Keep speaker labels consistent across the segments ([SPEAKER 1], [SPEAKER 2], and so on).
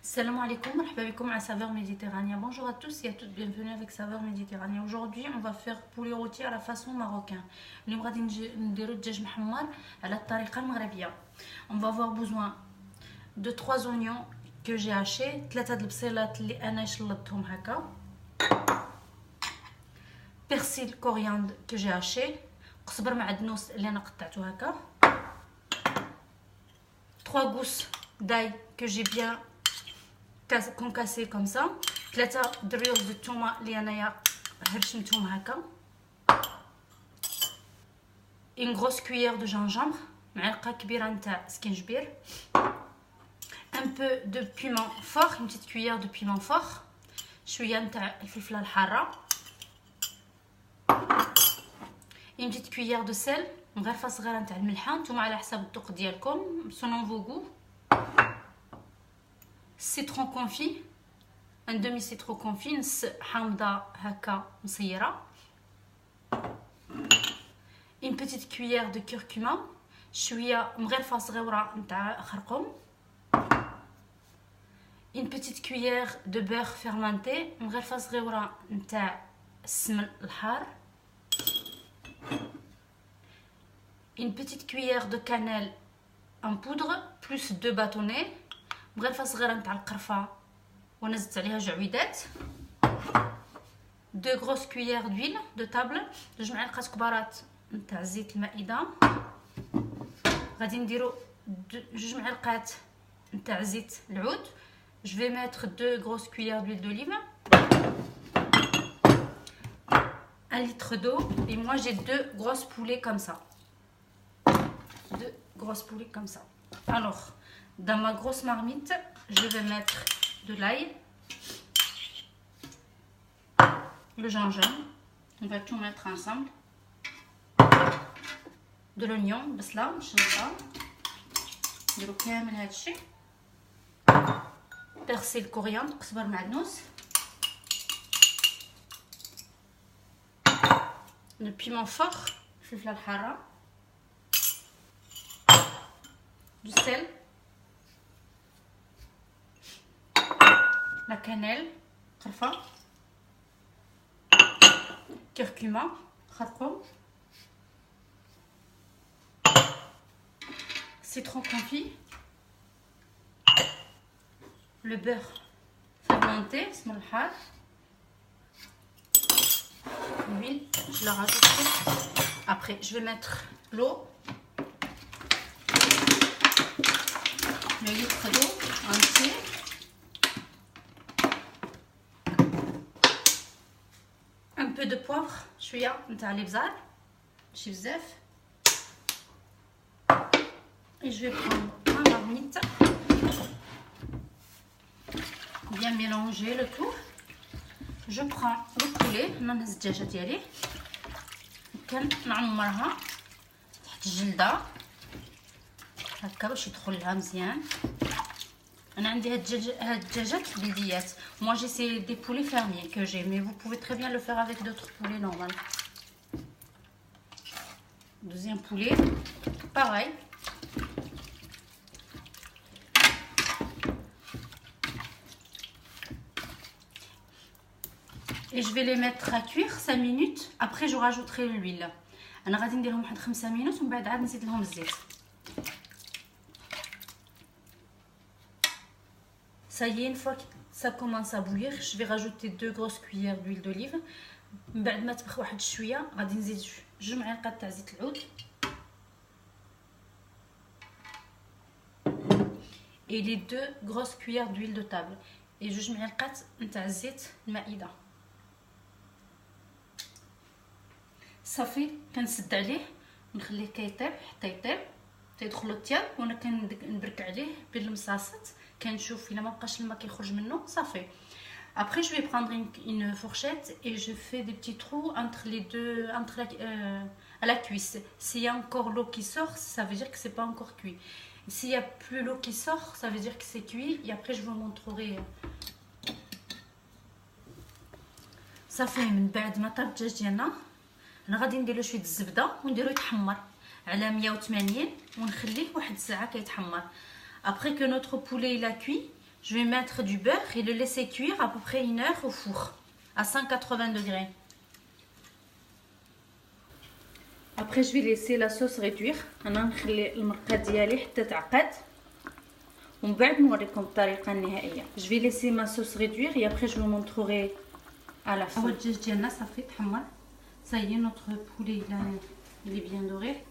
[SPEAKER 1] Salam alaikum, marhaba bikoum à saveur méditerranéen. Bonjour à tous et à toutes, bienvenue avec saveur méditerranéen. Aujourd'hui, on va faire poulet rôti à la façon marocaine. اليوم غادي نديرو الدجاج محمر على الطريقه المغربيه. On va avoir besoin de 3 oignons que j'ai hachés, 3 د البصيلات اللي انا شلطتهم هكا. Persil coriandre que j'ai haché, قزبر معدنوس اللي انا قطعته هكا. 3 gousses d'ail que j'ai bien concassé comme ça. 3 دريوز د الثومه اللي انايا هرشمتهم هكا. Une grosse cuillère de gingembre, معلقه كبيره نتاع سكينجبير. Un peu de piment fort, une petite cuillère de piment fort. شويه نتاع الفلفله الحاره. Une petite cuillère de sel, مغرفه صغيره نتاع الملحه، نتوما على حسب الذوق ديالكم selon vos goûts. Citron confit, un demi citron confit, نص حامضه هكا مصيره. Une petite cuillère de curcuma, شويه مغرفه صغيره نتاع خرقوم. Une petite cuillère de beurre fermenté, مغرفه صغيره نتاع السمن الحار. Une petite cuillère de cannelle en poudre plus 2 bâtonnets, مغرفه صغيره نتاع القرفه ونزلت عليها جعويدات. 2 grosses cuillères d'huile de table, 2 معالق كبارات نتاع زيت المائده. غادي نديرو 2 معالق نتاع زيت العود. Je vais mettre 2 grosses cuillères d'huile d'olive, 1 litre d'eau, et moi j'ai 2 grosses poulées comme ça. 2 grosses poulées comme ça. Alors, dans ma grosse marmite, je vais mettre de l'ail, le gingembre, on va tout mettre ensemble, de l'oignon, بصلة مشلطة، نديرو كامل هادشي. Persil coriandre, قزبر معدنوس. Le piment fort, الفلفلة الحارة. Du sel. La cannelle, قرفة. Curcuma, خرقوم. Citron confit. Le beurre fermenté, اسمه الحار. L'huile, je la rajoute. Après, je vais mettre l'eau. Le litre d'eau entier. Un peu de poivre, شويه نتاع الابزار ماشي بزاف. Et je vais prendre ma marmite, bien mélanger le tout. Je prends le poulet، نهز الدجاجه ديالي كنعمرها تحت الجلده هكا باش يدخل لها مزيان. انا عندي هاد الدجاجات بلديات. Moi j'ai c'est des poulets fermiers que j'ai, mais vous pouvez très bien le faire avec d'autres poulets normaux. Deuxième poulet, pareil. Et je vais les mettre à cuire 5 minutes. Après je rajouterai l'huile. انا غادي نديرهم واحد 5 minutes ومن بعد عاد نزيد لهم الزيت. Ça y est, une fois que ça commence à bouillir, je vais rajouter 2 grosses cuillères d'huile d'olive. من بعد ما تبخ واحد شويه غادي نزيد 2 معالق تاع زيت العود. Et les 2 grosses cuillères d'huile de table. Et 2 معالق نتاع زيت المائده. صافي كنسد عليه نخليه كيطيب حتى يطيب تيدخل الطياب، وانا كنبرك عليه بالمصاصات كنشوف الا ما بقاش الماء كيخرج منه صافي. Après je vais prendre une fourchette et je fais des petits trous entre les deux, à la cuisse. S'il y a encore l'eau qui sort, ça veut dire que c'est pas encore cuit. S'il y a plus l'eau qui sort, ça veut dire que c'est cuit. Et après je vous montrerai. صافي من بعد ما طاب الدجاج ديالنا انا غادي ندير له شويه الزبده ونديرو يتحمر على 180 ونخليه واحد الساعه كيتحمر. Après que notre poulet il a cuit, Je vais mettre du beurre et le laisser cuire à peu près 1 heure au four à 180 degrés. Après je vais laisser la sauce réduire. انا نخلي المرقه ديالي حتى تعقد ومن بعد نوريكم الطريقه النهائيه. Je vais laisser ma sauce réduire et après je vous montrerai à la fin. الدجاج ديالنا صافي تحمر. Ça y est, notre poulet il est bien doré.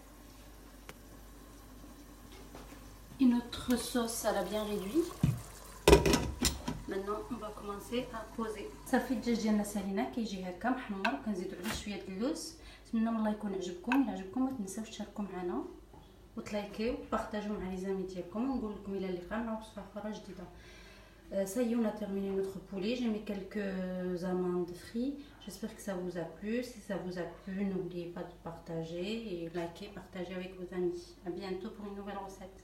[SPEAKER 1] Et notre sauce elle a bien réduit. Maintenant on va commencer à poser. صافي الدجاج ديالنا سالينا كيجي هكا محمر وكنزيدو عليه شويه د اللوز. نتمنى الله يكون عجبكم. الا عجبكم ما تنساوش تشاركوا معنا وتلايكيو وبارطاجيو مع لي زامي ديالكم ونقول لكم الى اللقاء مع وصفه اخرى جديده. Ça y est, on a terminé notre poulet. J'ai mis quelques amandes frites. J'espère que ça vous a plu. Si ça vous a plu, n'oubliez pas de partager et liker, partager avec vos amis. À bientôt pour une nouvelle recette.